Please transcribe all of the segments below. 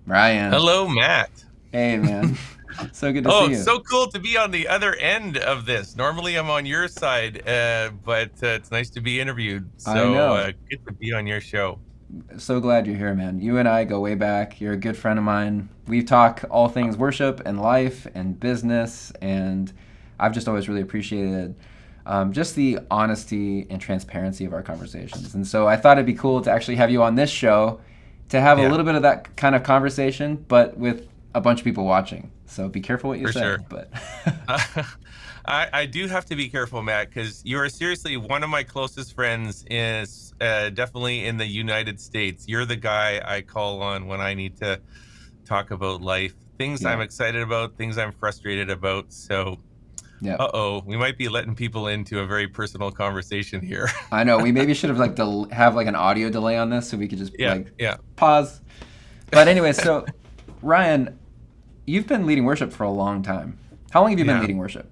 Ryan. Hello, Matt. Hey, man. So good to Oh, see it's you. so cool to be on the other end of this. Normally, I'm on your side, but it's nice to be interviewed. I So know. good to be on your show. So glad you're here, man. You and I go way back. You're a good friend of mine. We talk all things worship and life and business, and I've just always really appreciated just the honesty and transparency of our conversations. And so I thought it'd be cool to actually have you on this show to have a Yeah, little bit of that kind of conversation, but with a bunch of people watching. So be careful what you for say. sure. But I do have to be careful, Matt, because you are seriously one of my closest friends. Is definitely in the United States. You're the guy I call on when I need to talk about life, things I'm yeah, excited about, things I'm frustrated about. So yeah. uh-oh, we might be letting people into a very personal conversation here. I know we maybe should have like have like an audio delay on this so we could just Yeah, like yeah. pause. But anyway, so Ryan, you've been leading worship for a long time. How long have you been Yeah. leading worship?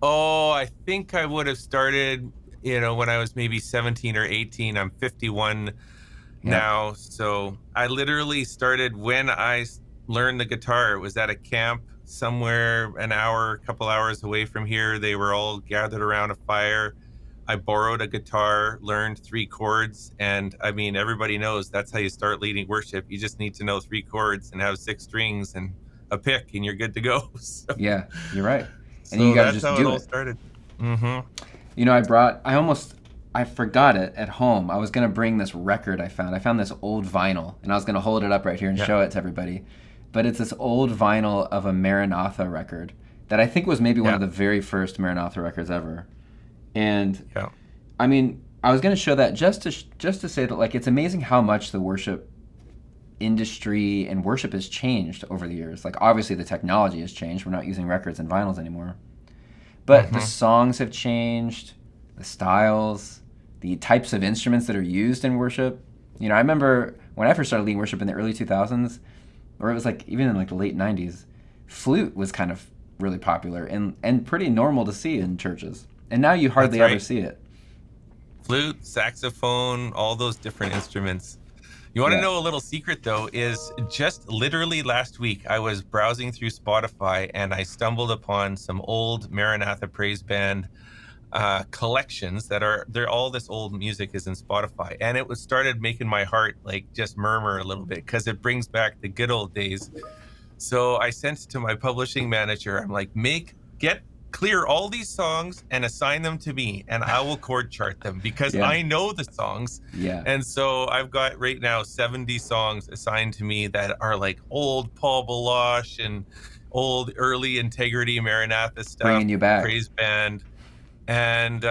Oh, I think I would have started, when I was maybe 17 or 18. I'm 51 Yeah, now. So I literally started when learned the guitar. It was at a camp somewhere an hour, a couple hours away from here. They were all gathered around a fire. I borrowed a guitar, learned three chords, and I mean, everybody knows that's how you start leading worship. You just need to know three chords and have six strings and a pick, and you're good to go. So, yeah, you're right. And you so got to that's just how it do all it. started. Mm-hmm. I forgot it at home. I was gonna bring this record I found. I found this old vinyl, and I was gonna hold it up right here and Yeah. show it to everybody. But it's this old vinyl of a Maranatha record that I think was maybe one Yeah. of the very first Maranatha records ever. And Yeah. I mean, I was going to show that just to say that like it's amazing how much the worship industry and worship has changed over the years. Like obviously the technology has changed. We're not using records and vinyls anymore. But the Mm-hmm. songs have changed, the styles, the types of instruments that are used in worship. I remember when I first started leading worship in the early 2000s, or it was like even in like the late 90s, flute was kind of really popular and pretty normal to see in churches. And now you That's hardly ever right. see it. Flute, saxophone, all those different instruments. You want to Yeah. know a little secret though, is just literally last week I was browsing through Spotify and I stumbled upon some old Maranatha Praise Band collections that are they're all this old music is in Spotify, and it was started making my heart like just murmur a little bit because it brings back the good old days. So I sent to my publishing manager. I'm like, get clear all these songs and assign them to me, and I will chord chart them because Yeah. I know the songs. Yeah. And so I've got right now 70 songs assigned to me that are like old Paul Baloche and old early Integrity Maranatha stuff, Bringing you back. praise band. And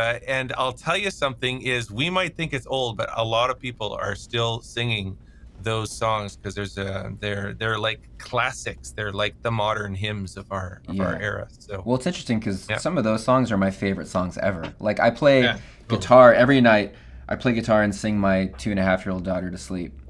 I'll tell you something is we might think it's old, but a lot of people are still singing those songs because they're like classics. They're like the modern hymns of our Yeah. era. So Well, it's interesting because yeah, some of those songs are my favorite songs ever. Like I play yeah. Oh, guitar every night. I play guitar and sing my 2.5-year-old daughter to sleep,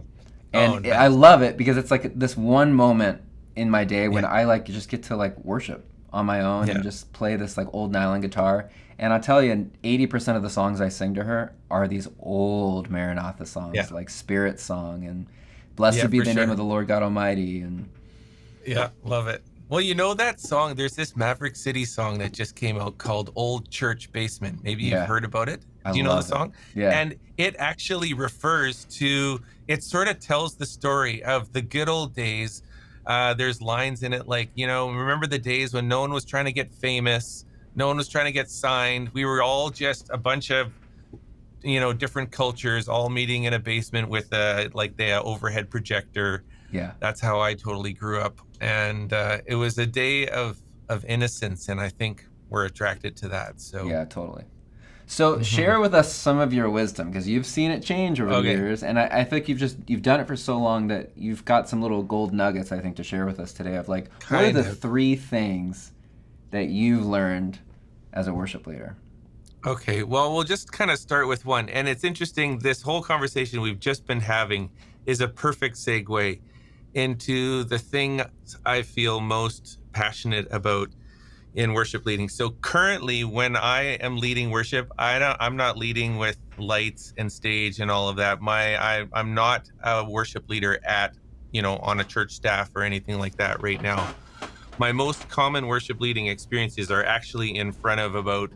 oh, and I nice. love it because it's like this one moment in my day when Yeah, I like just get to like worship on my own and yeah, just play this like old nylon guitar. And I'll tell you, 80% of the songs I sing to her are these old Maranatha yeah, songs, like Spirit Song and yeah, Blessed Be for the Name of sure. the Lord God Almighty. And Yeah, love it. Well, you know that song, there's this Maverick City song that just came out called Old Church Basement. Maybe you've yeah, heard about it. I Do you know the love it. song? Yeah, And it actually refers to, it sort of tells the story of the good old days. There's lines in it like, remember the days when no one was trying to get famous, no one was trying to get signed. We were all just a bunch of, different cultures all meeting in a basement with like the overhead projector. yeah, That's how I totally grew up, and it was a day of innocence, and I think we're attracted to that. So, yeah, totally. So mhm. share with us some of your wisdom because you've seen it change over the Okay, years, and I think you've done it for so long that you've got some little gold nuggets I think to share with us today of like what are kind the of. three things that you've learned as a worship leader? Okay, well, we'll just kind of start with one, and it's interesting. This whole conversation we've just been having is a perfect segue into the thing I feel most passionate about in worship leading. So currently, when I am leading worship, I'm not leading with lights and stage and all of that. I'm not a worship leader at on a church staff or anything like that right now. My most common worship leading experiences are actually in front of about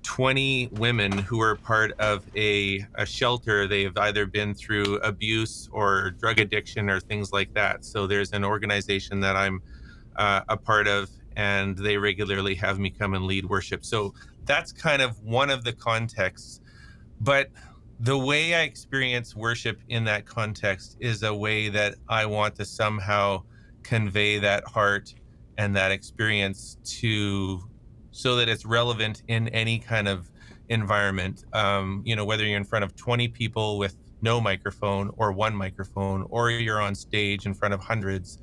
20 women who are part of a shelter. They've either been through abuse or drug addiction or things like that. So there's an organization that I'm a part of, and they regularly have me come and lead worship. So that's kind of one of the contexts. But the way I experience worship in that context is a way that I want to somehow convey that heart and that experience so that it's relevant in any kind of environment. Whether you're in front of 20 people with no microphone or one microphone, or you're on stage in front of hundreds.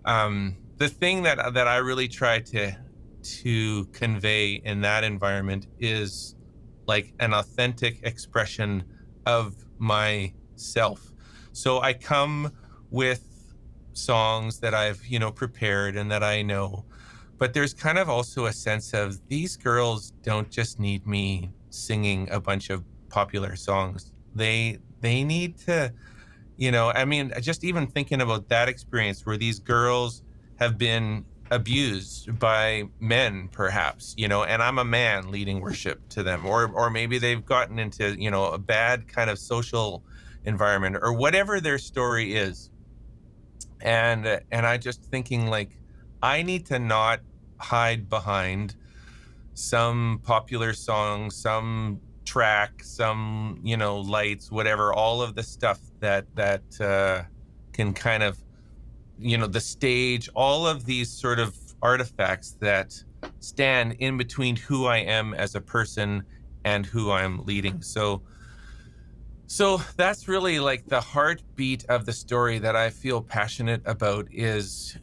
The thing that I really try to convey in that environment is like an authentic expression of myself. So I come with songs that I've, prepared and that I know, but there's kind of also a sense of these girls don't just need me singing a bunch of popular songs. They need to, just even thinking about that experience where these girls have been abused by men, perhaps, and I'm a man leading worship to them, or maybe they've gotten into, a bad kind of social environment or whatever their story is. And I just thinking like, I need to not hide behind some popular song, some track, some, lights, whatever, all of the stuff that can kind of, the stage, all of these sort of artifacts that stand in between who I am as a person and who I'm leading. So that's really like the heartbeat of the story that I feel passionate about is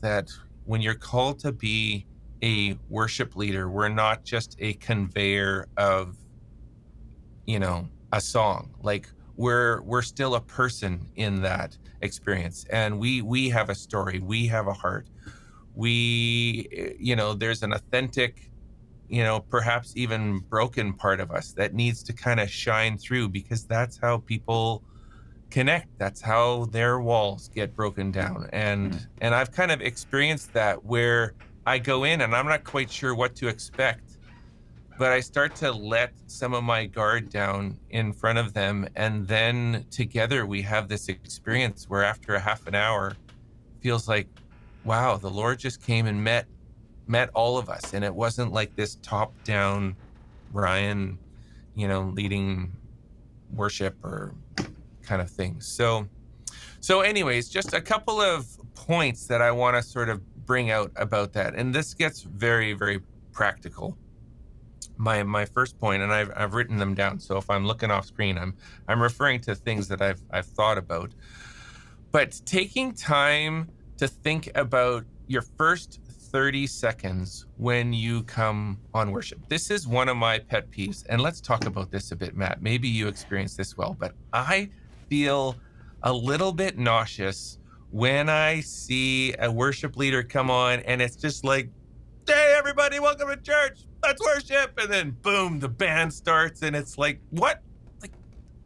that when you're called to be a worship leader, we're not just a conveyor of, a song. Like we're still a person in that experience, and we have a story, we have a heart, there's an authentic, perhaps even broken part of us that needs to kind of shine through, because that's how people connect. That's how their walls get broken down. And I've kind of experienced that where I go in and I'm not quite sure what to expect, but I start to let some of my guard down in front of them. And then together we have this experience where after a half an hour, it feels like, wow, the Lord just came and met all of us. And it wasn't like this top down Ryan, leading worship or kind of thing. So anyways, just a couple of points that I want to sort of bring out about that. And this gets very, very practical. My first point, and I've written them down. So if I'm looking off screen, I'm referring to things that I've thought about. But taking time to think about your first 30 seconds when you come on worship. This is one of my pet peeves. And let's talk about this a bit, Matt. Maybe you experience this well, but I feel a little bit nauseous when I see a worship leader come on and it's just like, hey, everybody, welcome to church. Let's worship. And then boom, the band starts and it's like, what? Like,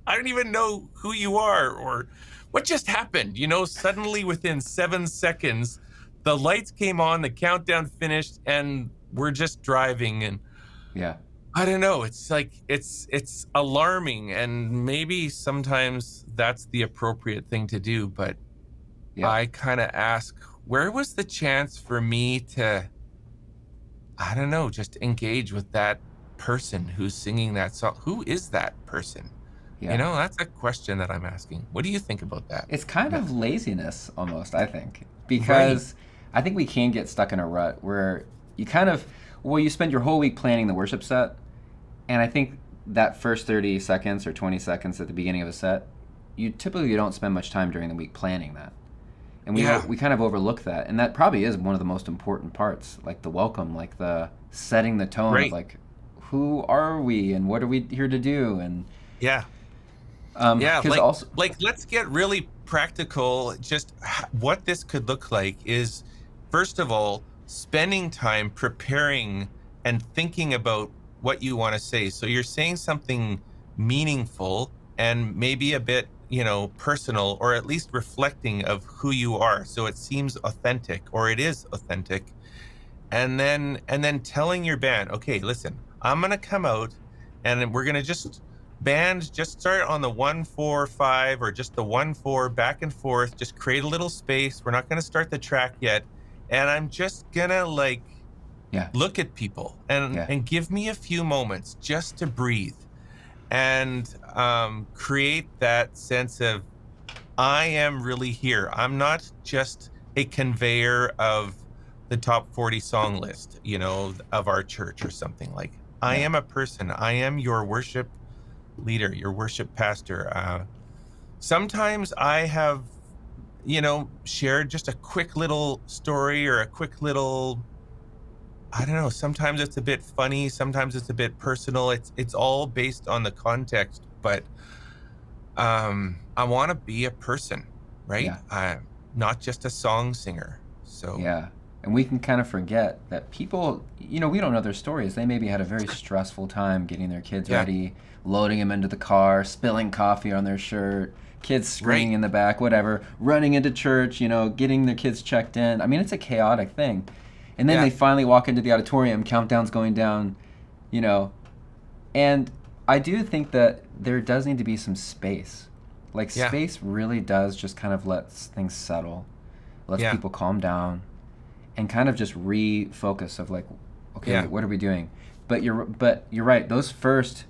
I don't even know who you are or what just happened. Suddenly within 7 seconds, the lights came on, the countdown finished, and we're just driving. And yeah, I don't know. It's like, it's alarming. And maybe sometimes that's the appropriate thing to do. But yeah. I kind of ask, where was the chance for me to, I don't know, just engage with that person who's singing that song? Who is that person? Yeah. That's a question that I'm asking. What do you think about that? It's kind of laziness almost, I think, because I think we can get stuck in a rut where you you spend your whole week planning the worship set, and I think that first 30 seconds or 20 seconds at the beginning of a set, you typically don't spend much time during the week planning that. And we kind of overlook that. And that probably is one of the most important parts, like the welcome, like the setting the tone of like, who are we and what are we here to do? And let's get really practical. Just what this could look like is, first of all, spending time preparing and thinking about what you want to say. So you're saying something meaningful and maybe a bit personal, or at least reflecting of who you are, so it seems authentic, or it is authentic. And then telling your band, okay, listen, I'm gonna come out and we're gonna just start on the 1-4-5, or just the 1-4, back and forth, just create a little space. We're not gonna start the track yet. And I'm just gonna like Yeah. look at people and Yeah. and give me a few moments just to breathe, and create that sense of, I am really here. I'm not just a conveyor of the top 40 song list, of our church or something. Like, I Yeah. am a person. I am your worship leader, your worship pastor. Sometimes I have, shared just a quick little story, or a quick little, I don't know, sometimes it's a bit funny, sometimes it's a bit personal. It's all based on the context, but I want to be a person, right? Yeah. I'm not just a song singer. So, Yeah. And we can kind of forget that people, we don't know their stories. They maybe had a very stressful time getting their kids yeah, ready, loading them into the car, spilling coffee on their shirt, kids right. screaming in the back, whatever, running into church, getting their kids checked in. I mean, it's a chaotic thing. And then Yeah, they finally walk into the auditorium, countdown's going down, you know. And I do think that there does need to be some space. Like, yeah, space really does just kind of lets things settle, lets yeah, people calm down, and kind of just refocus of like, okay, yeah. what are we doing? But you're right. Those first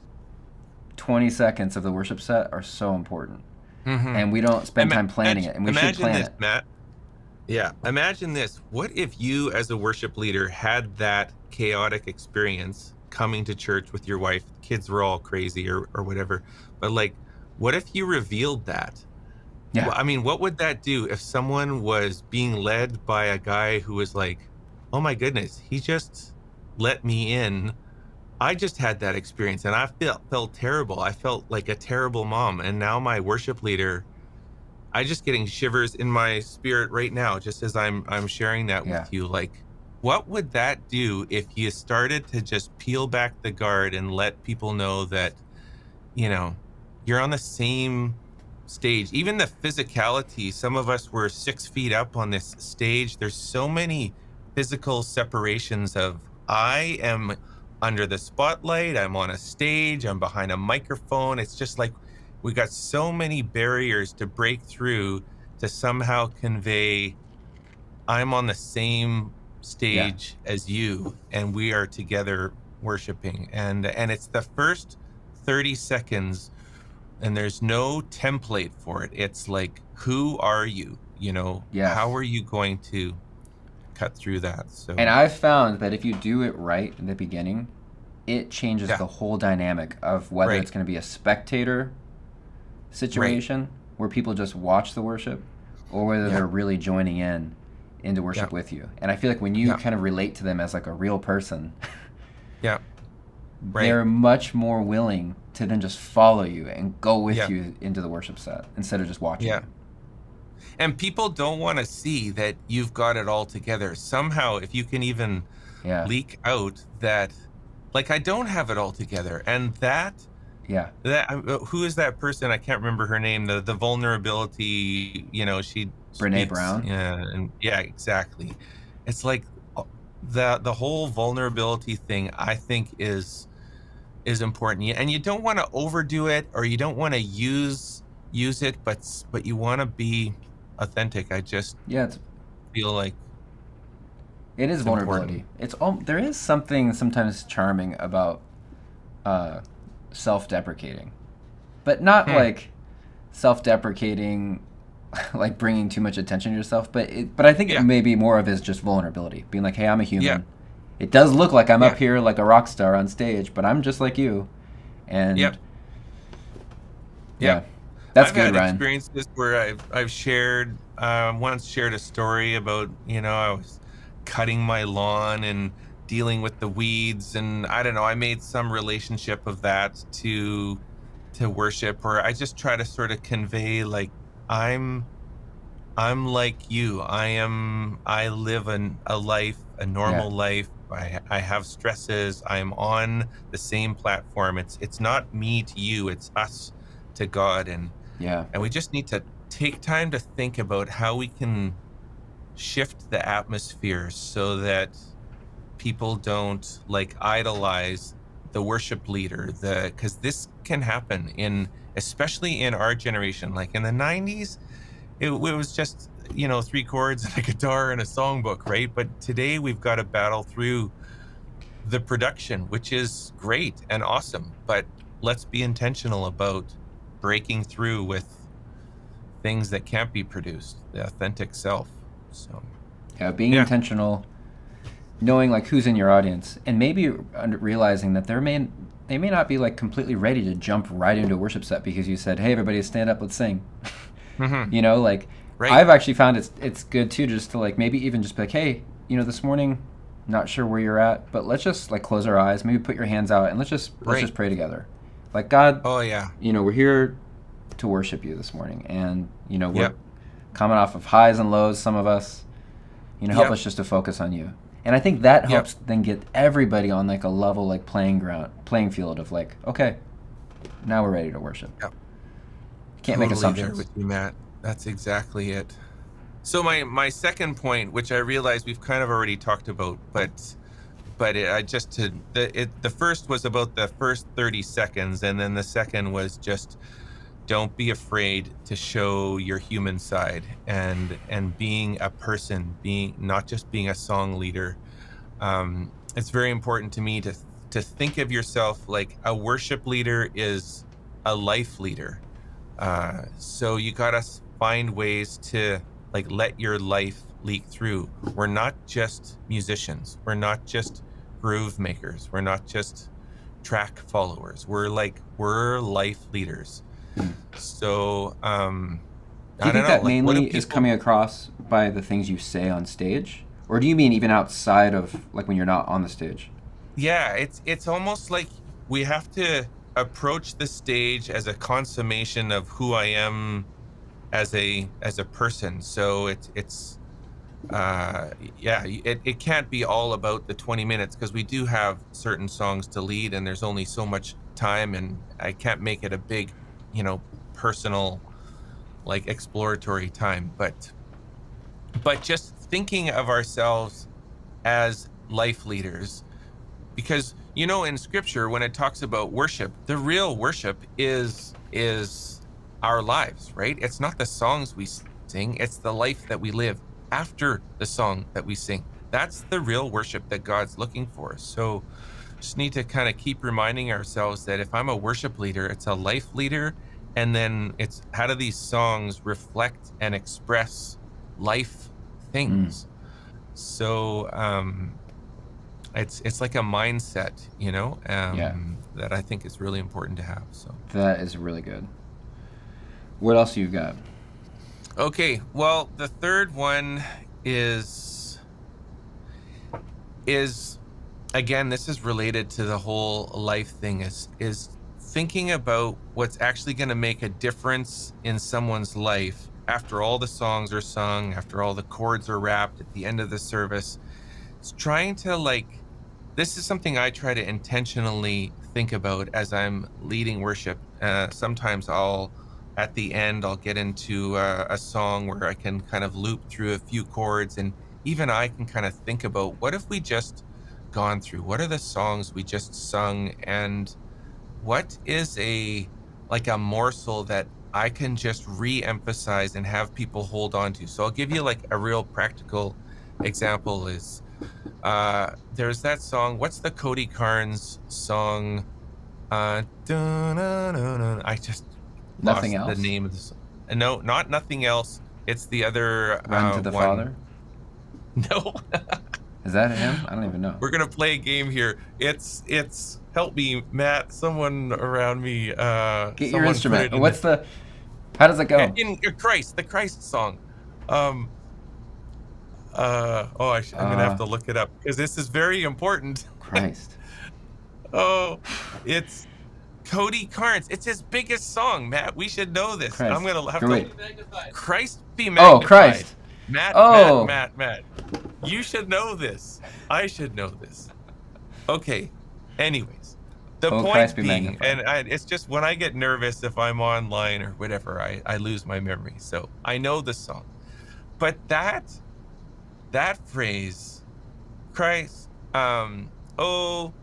20 seconds of the worship set are so important, hmm and we don't spend time planning it, and we should Imagine plan this, it. Matt. Yeah, imagine this. What if you, as a worship leader, had that chaotic experience coming to church with your wife? Kids were all crazy, or whatever. But like, what if you revealed that? Yeah, Well, I mean, what would that do if someone was being led by a guy who was like, oh my goodness, he just let me in. I just had that experience and I felt terrible. I felt like a terrible mom. And now my worship leader, I just getting shivers in my spirit right now, just as I'm sharing that with yeah, you. Like, what would that do if you started to just peel back the guard and let people know that, you know, you're on the same stage? Even the physicality, some of us were 6 feet up on this stage. There's so many physical separations of, I am under the spotlight, I'm on a stage, I'm behind a microphone. It's just like we got so many barriers to break through to somehow convey, I'm on the same yeah. stage as you and we are together worshiping. And it's the first 30 seconds, and there's no template for it. It's like, who are you? How Yes. are you going to cut through that? And So, I've found that if you do it right in the beginning, it changes yeah, the whole dynamic of whether right, it's going to be a spectator right. situation where people just watch the worship, or whether Yeah, they're really joining in into yeah, worship with you. And I feel like when you yeah, kind of relate to them as like a real person, yeah, right. they're much more willing to then just follow you and go with Yeah, you into the worship set instead of just watching yeah. you. And people don't want to see that you've got it all together. Somehow, if you can even Yeah. leak out that, like, I don't have it all together. And Yeah. who is that person? I can't remember her name. The vulnerability, she Brene speaks. Brown. Yeah, and yeah, exactly. It's like, the whole vulnerability thing, I think, is important. And you don't want to overdo it, or you don't want to use it, but you want to be authentic. I just Yeah, feel like it is it's important. vulnerability. There is something sometimes charming about uh, self-deprecating, but not Hmm. like self-deprecating, like bringing too much attention to yourself. But I think it Yeah. may be more of is just vulnerability, being like, hey, I'm a Yeah. human. It does look like I'm Yeah. up here like a rock star on stage, but I'm just like you. And Yep. yeah, Yep. that's I've good, had Ryan. experiences where I've shared, once shared a story about, I was cutting my lawn and dealing with the weeds, and I don't know, I made some relationship of that to worship, or I just try to sort of convey, like, I'm I'm like you. I live a life, a Yeah, normal life. I have stresses. I'm on the same platform. It's not me to you, it's us to God. Yeah. And we just need to take time to think about how we can shift the atmosphere so that people don't like idolize the worship leader, because this can happen especially in our generation. Like in the 90s, it was just, three chords and a guitar and a songbook, right? But today we've got to battle through the production, which is great and awesome, but let's be intentional about breaking through with things that can't be produced, the authentic self. So Yeah, being yeah. intentional, knowing like who's in your audience, and maybe realizing that they may not be like completely ready to jump right into a worship set because you said, "Hey, everybody, stand up, let's sing." Mm-hmm. Like Right. I've actually found it's good too, just to like maybe even just be like, "Hey, this morning, not sure where you're at, but let's just like close our eyes, maybe put your hands out, and let's just pray together." Like, God, Oh yeah. we're here to worship you this morning, and we're Yep. coming off of highs and lows, some of us. Help Yep. us just to focus on you. And I think that Yep. helps then get everybody on like a level, like playing field of like, okay, now we're ready to worship. Yep. Can't Totally make assumptions. there with you, Matt. That's exactly it. So my second point, which I realize we've kind of already talked about, the first was about the first 30 seconds, and then the second was just don't be afraid to show your human side and being a person, being not just being a song leader. It's very important to me to think of yourself like a worship leader is a life leader. So you gotta find ways to like let your life leak through. We're not just musicians. We're not just groove makers. We're not just track followers. We're life leaders. So Do you I think don't know. that Like, what do mainly is people? coming across by the things you say on stage? Or do you mean even outside of like when you're not on the stage? Yeah, it's almost like we have to approach the stage as a consummation of who I am as a person. So it can't be all about the 20 minutes, because we do have certain songs to lead and there's only so much time, and I can't make it a big, personal, like exploratory time, but just thinking of ourselves as life leaders. Because in scripture, when it talks about worship, the real worship is our lives, right? It's not the songs we sing, it's the life that we live after the song that we sing. That's the real worship that God's looking for. So just need to kind of keep reminding ourselves that if I'm a worship leader, it's a life leader, and then it's how do these songs reflect and express life things. So it's like a mindset, that I think is really important to have. So That is really good. What else you got? okay, well, the third one is again, this is related to the whole life thing, is thinking about what's actually going to make a difference in someone's life after all the songs are sung, after all the chords are wrapped at the end of the service. It's trying to this is something I try to intentionally think about as I'm leading worship. Sometimes at the end, I'll get into a song where I can kind of loop through a few chords, and even I can kind of think about what have we just gone through? What are the songs we just sung? And what is a morsel that I can just re-emphasize and have people hold on to? So I'll give you like a real practical example is there's that song. What's the Cody Carnes song? I just Nothing lost the Else? name of the song. No, not Nothing Else. It's the other Run to the one. Father? No. Is that him? I don't even know. We're gonna play a game here. It's help me, Matt. Someone around me. Get your Someone instrument. put it What's the... How does it go? in the Christ song. I'm gonna have to look it up because this is very important. Christ. Oh, it's Cody Carnes. It's his biggest song, Matt. We should know this. Christ. I'm gonna have Wait. to. Christ be magnified. Oh, Christ. Matt. Oh. Matt. You should know this. I should know this. Okay. Anyways, The Oh, Christ point be being, magnified. it's just when I get nervous, if I'm online or whatever, I lose my memory. So I know the song, but that phrase, Christ, oh,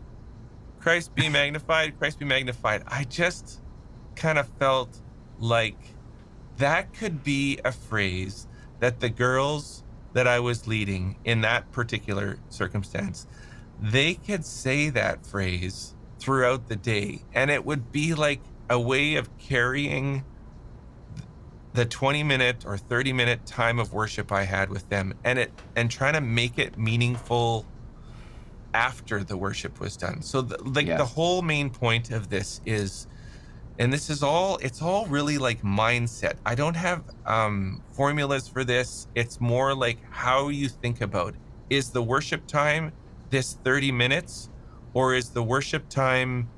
Christ be magnified, Christ be magnified. I just kind of felt like that could be a phrase that the girls that I was leading in that particular circumstance, they could say that phrase throughout the day. And it would be like a way of carrying the 20-minute or 30-minute time of worship I had with them and trying to make it meaningful after the worship was done. So the Yes. whole main point of this is, and this is all, it's all really like mindset. I don't have formulas for this. It's more like how you think about, is the worship time this 30 minutes, or is the worship time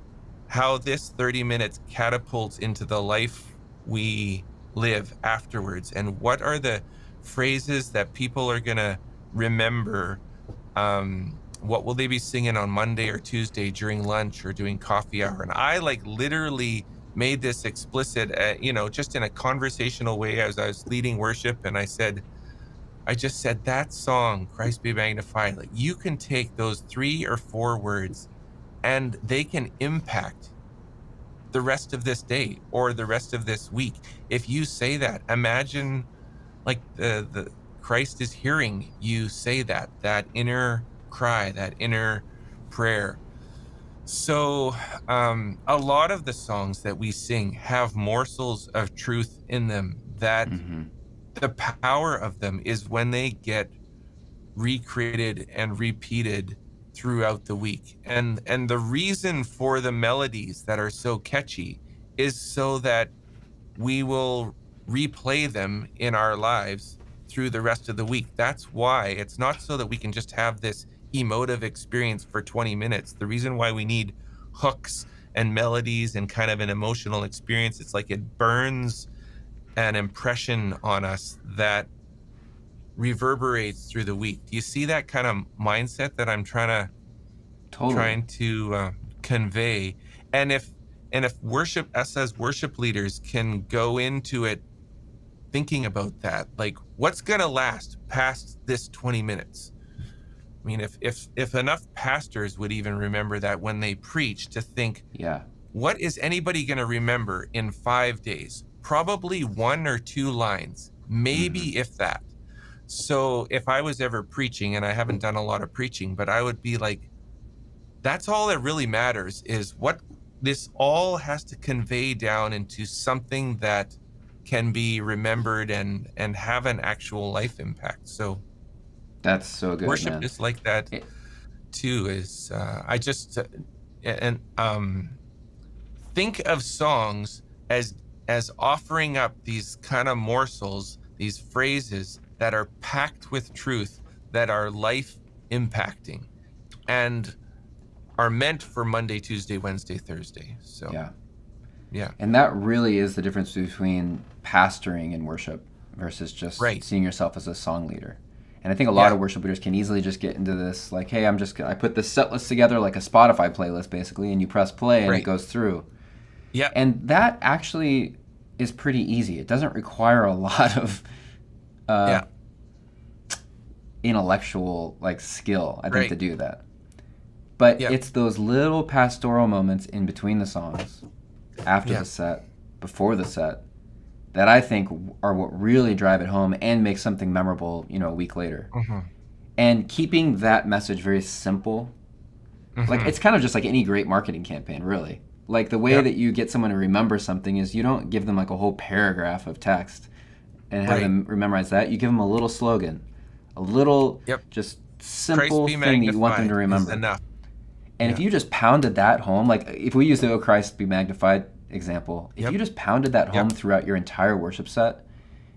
how this 30 minutes catapults into the life we live afterwards? And what are the phrases that people are going to remember? What will they be singing on Monday or Tuesday during lunch or doing coffee hour? And I like literally made this explicit, just in a conversational way as I was leading worship. And I just said that song, Christ be magnified. Like, you can take those 3 or 4 words and they can impact the rest of this day or the rest of this week. If you say that, imagine like the Christ is hearing you say that inner cry, that inner prayer. So a lot of the songs that we sing have morsels of truth in them, that Mm-hmm. the power of them is when they get recreated and repeated throughout the week. And the reason for the melodies that are so catchy is so that we will replay them in our lives through the rest of the week. That's why it's not so that we can just have this emotive experience for 20 minutes. The reason why we need hooks and melodies and kind of an emotional experience, it's like it burns an impression on us that reverberates through the week. Do you see that kind of mindset that I'm Totally. trying to convey? And if worship, us as worship leaders, can go into it thinking about that, like, what's gonna last past this 20 minutes? I mean, if enough pastors would even remember that when they preach, to think, Yeah. what is anybody gonna remember in 5 days? Probably 1 or 2 lines, Mm-hmm. maybe if that. So if I was ever preaching, and I haven't done a lot of preaching, but I would be like, that's all that really matters, is what this all has to convey down into something that can be remembered and have an actual life impact. So That's so good, worship man. is like that It, too. Is I just and think of songs as offering up these kind of morsels, these phrases that are packed with truth, that are life impacting and are meant for Monday, Tuesday, Wednesday, Thursday. So yeah. yeah. And that really is the difference between pastoring and worship versus just Right. seeing yourself as a song leader. And I think a lot Yeah. of worship leaders can easily just get into this, like, hey, I put this set list together like a Spotify playlist, basically, and you press play and it Right. goes through. Yeah. And that actually is pretty easy. It doesn't require a lot of uh, Yeah. intellectual like skill, I think, Right. to do that. But Yeah. it's those little pastoral moments in between the songs, after Yeah. the set, before the set, that I think are what really drive it home and make something memorable, a week later. Mm-hmm. And keeping that message very simple, like Mm-hmm. it's kind of just like any great marketing campaign, really. Like the way Yeah. that you get someone to remember something is you don't give them like a whole paragraph of text and have Right. them memorize that. You give them a little slogan, a little Yep. just Christ simple be thing that you want them to magnified is remember. enough. And if Yeah. you just pounded that home, like if we use the "O Christ be magnified" example, if Yep. you just pounded that home Yep. throughout your entire worship set,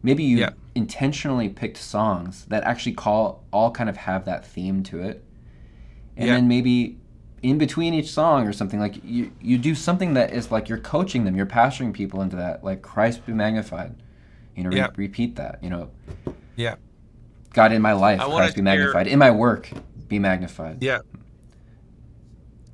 maybe you Yeah. intentionally picked songs that actually all kind of have that theme to it. And Yeah. then maybe in between each song or something, like you do something that is like you're coaching them, you're pastoring people into that, like Christ be magnified. Yeah. Repeat that, Yeah. God in my life, I want Christ to be share. magnified. In my work, be magnified. Yeah.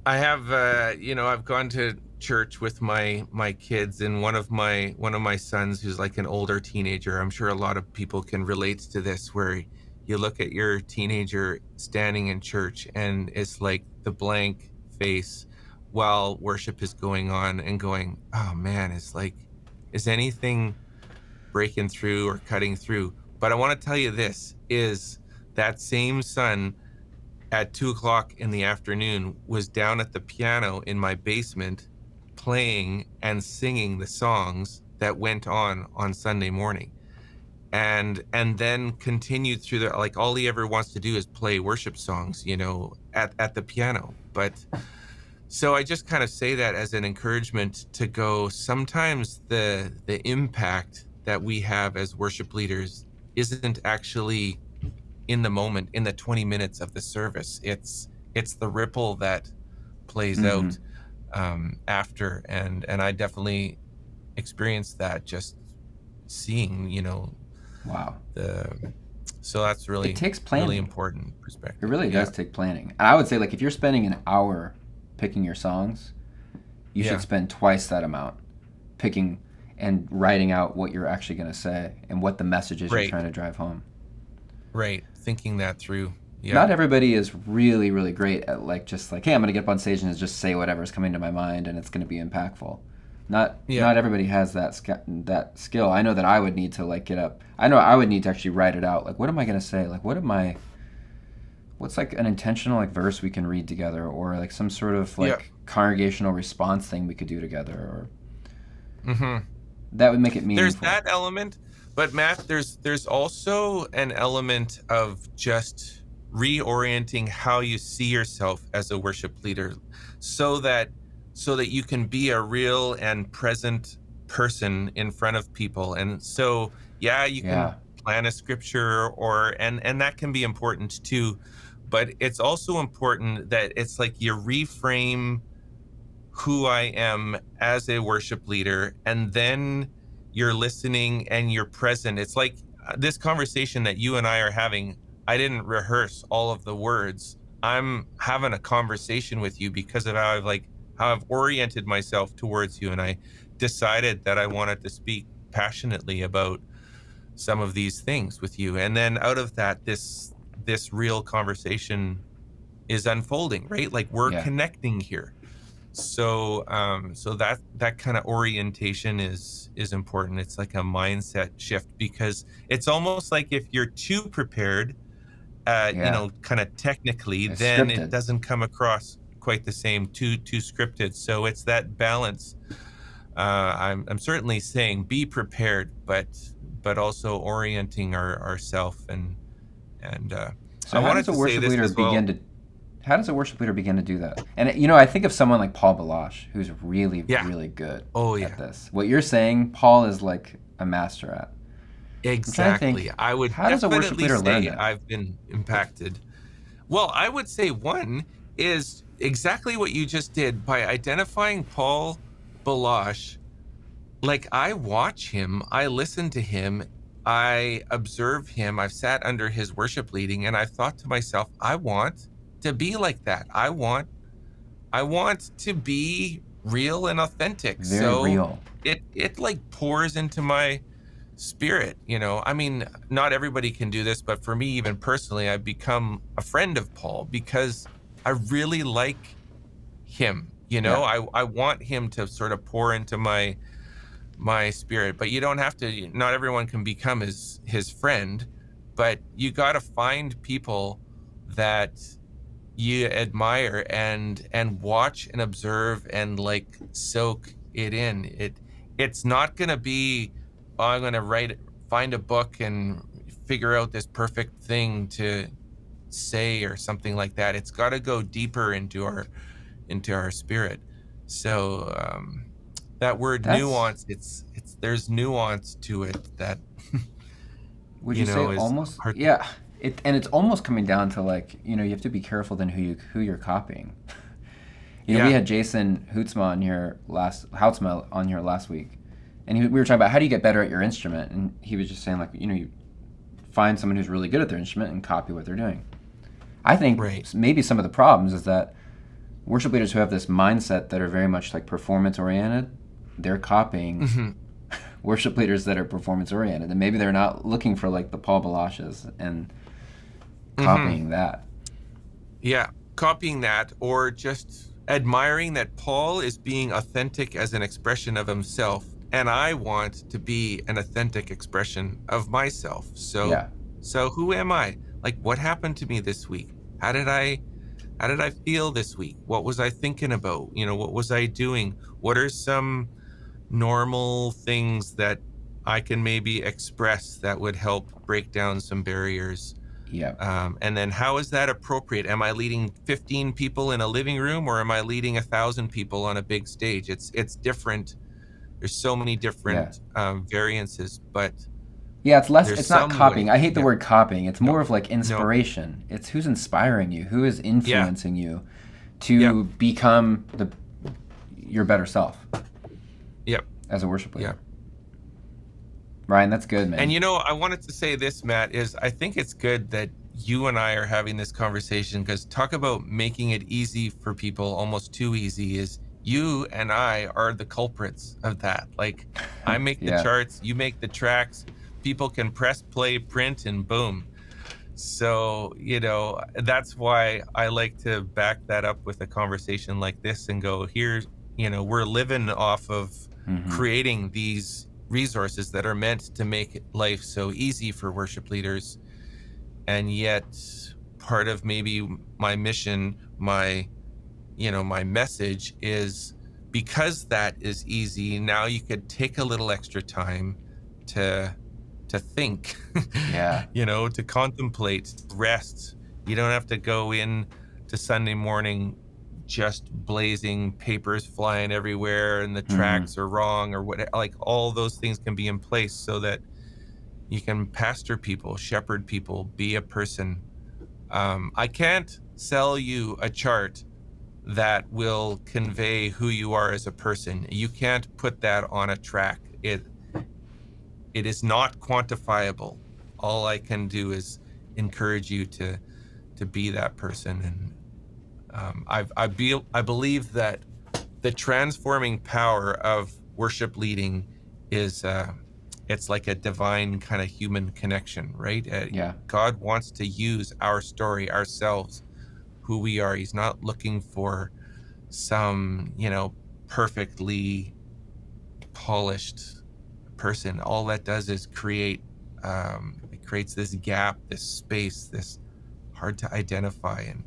I have, I've gone to church with my kids, and one of my sons, who's like an older teenager. I'm sure a lot of people can relate to this, where you look at your teenager standing in church, and it's like the blank face while worship is going on, and going, oh man, it's like, is anything breaking through or cutting through? But I want to tell you, this is that same son at 2 o'clock in the afternoon was down at the piano in my basement playing and singing the songs that went on Sunday morning, and then continued through the, like, all he ever wants to do is play worship songs, at the piano. But so I just kind of say that as an encouragement to go, sometimes the impact that we have as worship leaders isn't actually in the moment, in the 20 minutes of the service. It's the ripple that plays Hmm. out after, and I definitely experienced that, just seeing, Wow. the so that's It really, takes really planning. important It perspective. really Yeah. does take planning. And I would say, like, if you're spending an hour picking your songs, you should Yeah. spend twice that amount picking and writing out what you're actually going to say and what the message is you're Right. trying to drive home. Right. Thinking that through. Yeah. Not everybody is really, really great at, like, just like, hey, I'm going to get up on stage and just say whatever's coming to my mind and it's going to be impactful. Not Yeah. not everybody has that skill. I know that I would need to, like, get up. I know I would need to actually write it out. Like, what am I going to say? Like, what's like an intentional, like, verse we can read together, or like some sort of Yeah. like congregational response thing we could do together, or Hmm. that would make it There's meaningful. that element, but Matt, there's also an element of just reorienting how you see yourself as a worship leader, so that you can be a real and present person in front of people. And so, yeah, you can Yeah. plan a scripture, and that can be important too, but it's also important that it's like you reframe who I am as a worship leader, and then you're listening and you're present. It's like, this conversation that you and I are having, I didn't rehearse all of the words. I'm having a conversation with you because of how I've oriented myself towards you, and I decided that I wanted to speak passionately about some of these things with you. And then out of that, this real conversation is unfolding, right? Like, we're Yeah. connecting here. So that kind of orientation is important. It's like a mindset shift, because it's almost like if you're too prepared, Yeah. kind of technically, It's then it scripted. doesn't come across quite the same, too scripted. So it's that balance. I'm certainly saying be prepared, but also orienting ourself, and So I how wanted does a to say worship this leader as well. begin to how does a worship leader begin to do that? And I think of someone like Paul Balash, who's really, Yeah. really good Oh at yeah. this. What you're saying, Paul is like a master at. I'm trying to Exactly. think, I would how does a worship definitely leader learn say that? I've been impacted. Well, I would say one is exactly what you just did by identifying Paul Balash. Like, I watch him, I listen to him, I observe him, I've sat under his worship leading, and I've thought to myself, I want to be like that. I want to be real and authentic. Very So real. it like pours into my spirit. I mean, not everybody can do this, but for me, even personally, I've become a friend of Paul because I really like him. Yeah. I want him to sort of pour into my spirit. But you don't have to, not everyone can become his friend, but you got to find people that you admire, and watch and observe and, like, soak it in. It's not going to be, oh, I'm going to find a book and figure out this perfect thing to say or something like that. It's got to go deeper into our spirit. So, that word That's nuance, there's nuance to it that would you say is almost, hard. yeah. And it's almost coming down to, like, you have to be careful then who you're copying. We Yeah. had Jason Houtsma on here last week, and we were talking about how do you get better at your instrument, and he was just saying, like, you find someone who's really good at their instrument and copy what they're doing. I think Right. maybe some of the problems is that worship leaders who have this mindset that are very much like performance oriented, they're copying worship leaders that are performance oriented, and maybe they're not looking for like the Paul Balashes and copying that. Yeah, copying that, or just admiring that Paul is being authentic as an expression of himself, and I want to be an authentic expression of myself. So who am I? Like, what happened to me this week? How did I feel this week? What was I thinking about? What was I doing? What are some normal things that I can maybe express that would help break down some barriers? And then how is that appropriate? Am I leading 15 people in a living room, or am I leading 1,000 people on a big stage? It's different. There's so many different variances, but it's not copying. I hate the word copying. It's more of like inspiration. It's who's inspiring you, who is influencing you to become your better self. As a worship leader. Ryan, that's good, man. And I wanted to say this, Matt, is I think it's good that you and I are having this conversation, because talk about making it easy for people, almost too easy, is you and I are the culprits of that. Like, I make the charts, you make the tracks, people can press play, print, and boom. So, that's why I like to back that up with a conversation like this and go, here, we're living off of creating these resources that are meant to make life so easy for worship leaders. And yet part of maybe my mission, my message is, because that is easy, now you could take a little extra time to think, to contemplate, rest. You don't have to go in to Sunday morning just blazing, papers flying everywhere, and the tracks are wrong, or what. Like, all those things can be in place so that you can pastor people, shepherd people, be a person. I can't sell you a chart that will convey who you are as a person. You can't put that on a track. It is not quantifiable. All I can do is encourage you to be that person. And I believe that the transforming power of worship leading is it's like a divine kind of human connection, right? God wants to use our story, ourselves, who we are. He's not looking for some, perfectly polished person. All that does is create, it creates this gap, this space, this hard to identify. And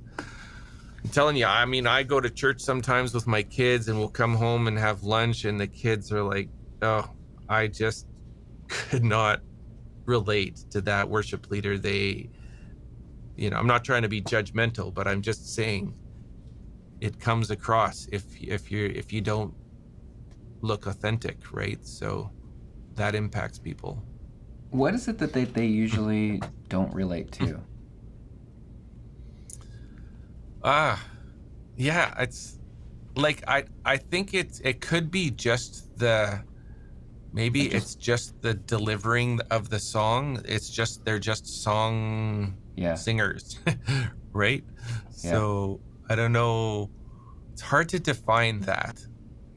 I'm telling you, I mean, I go to church sometimes with my kids, and we'll come home and have lunch, and the kids are like, oh, I just could not relate to that worship leader. They, I'm not trying to be judgmental, but I'm just saying it comes across if you don't look authentic, right? So that impacts people. What is it that they usually don't relate to? It's like, I think it could be just it's just the delivering of the song. They're just song singers, right? So I don't know. It's hard to define that.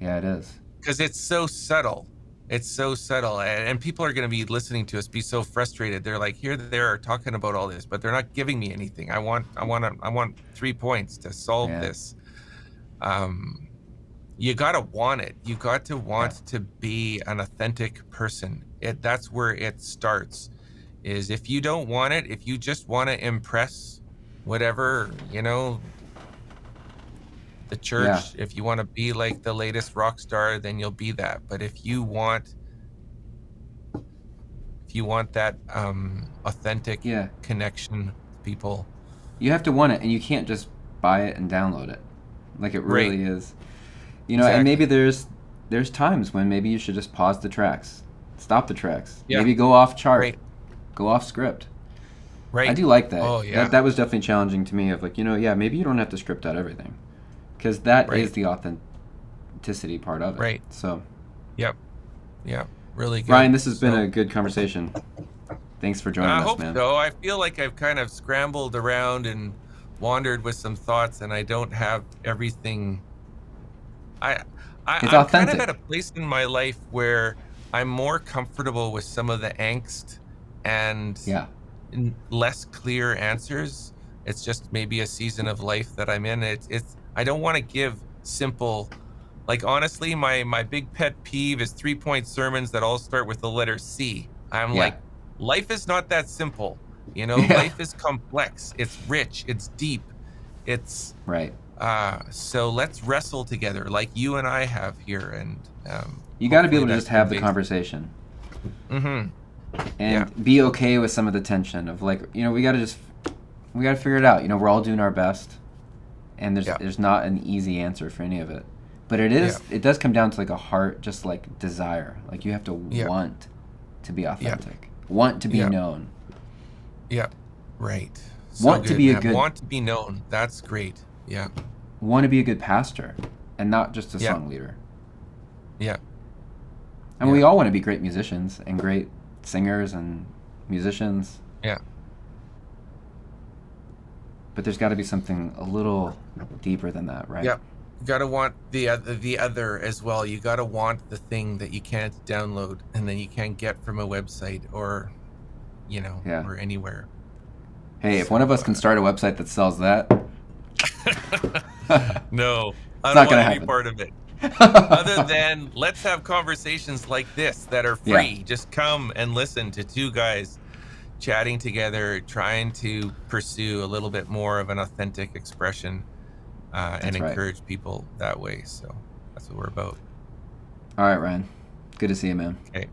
Yeah, it is. Because it's so subtle. It's so subtle, and people are going to be listening to us be so frustrated. They're like, here they are talking about all this, but they're not giving me anything. I want 3 points to solve this. You got to want it. You got to want to be an authentic person. That's where it starts. Is if you don't want it, if you just want to impress whatever, the church, if you want to be like the latest rock star, then you'll be that. But if you want that authentic connection with people, you have to want it, and you can't just buy it and download it. Like, it really is. And maybe there's times when maybe you should just pause the tracks, stop the tracks, maybe go off chart, go off script. Right. I do like that. Oh, yeah. That was definitely challenging to me, of like, maybe you don't have to script out everything, because that is the authenticity part of it. Right. So. Yep. Really good. Ryan, this has been a good conversation. Thanks for joining us, man. I hope so. I feel like I've kind of scrambled around and wandered with some thoughts, and I don't have everything. I, It's I'm kind of at a authentic. place in my life where I'm more comfortable with some of the angst and Yeah. less clear answers. It's just maybe a season of life that I'm in. It's I don't want to give simple, like, honestly, my big pet peeve is 3-point sermons that all start with the letter C. I'm Yeah. like, life is not that simple. Yeah. Life is complex. It's rich. It's deep. It's Right. so let's wrestle together like you and I have here, and You got to be hopefully able to that just have the conveys. conversation Mm-hmm. Yeah. and be okay with some of the tension of like, we got to figure it out. We're all doing our best, and there's Yeah. there's not an easy answer for any of it. But Yeah. it does come down to like a heart, just like desire. Like you have to Yeah. want to be Yeah. authentic, want to be Yeah. known, Yeah. Right. So want to good, be a man. good Want to be known. That's great. Yeah. want to be a good pastor, and not just a Yeah. song leader. Yeah. And Yeah. we all want to be great musicians and great singers and musicians, Yeah. but there's got to be something a little deeper than that, right? Yeah. You gotta want the other as well. You gotta want the thing that you can't download and then you can't get from a website or, Yeah. or anywhere. Hey, if one of So, us can start a website that sells that, no, I it's don't not want gonna any happen. part of it. Other than let's have conversations like this that are Yeah. free. Just come and listen to two guys chatting together, trying to pursue a little bit more of an authentic expression and That's right. encourage people that way. So that's what we're about. All right, Ryan. Good to see you, man. Okay.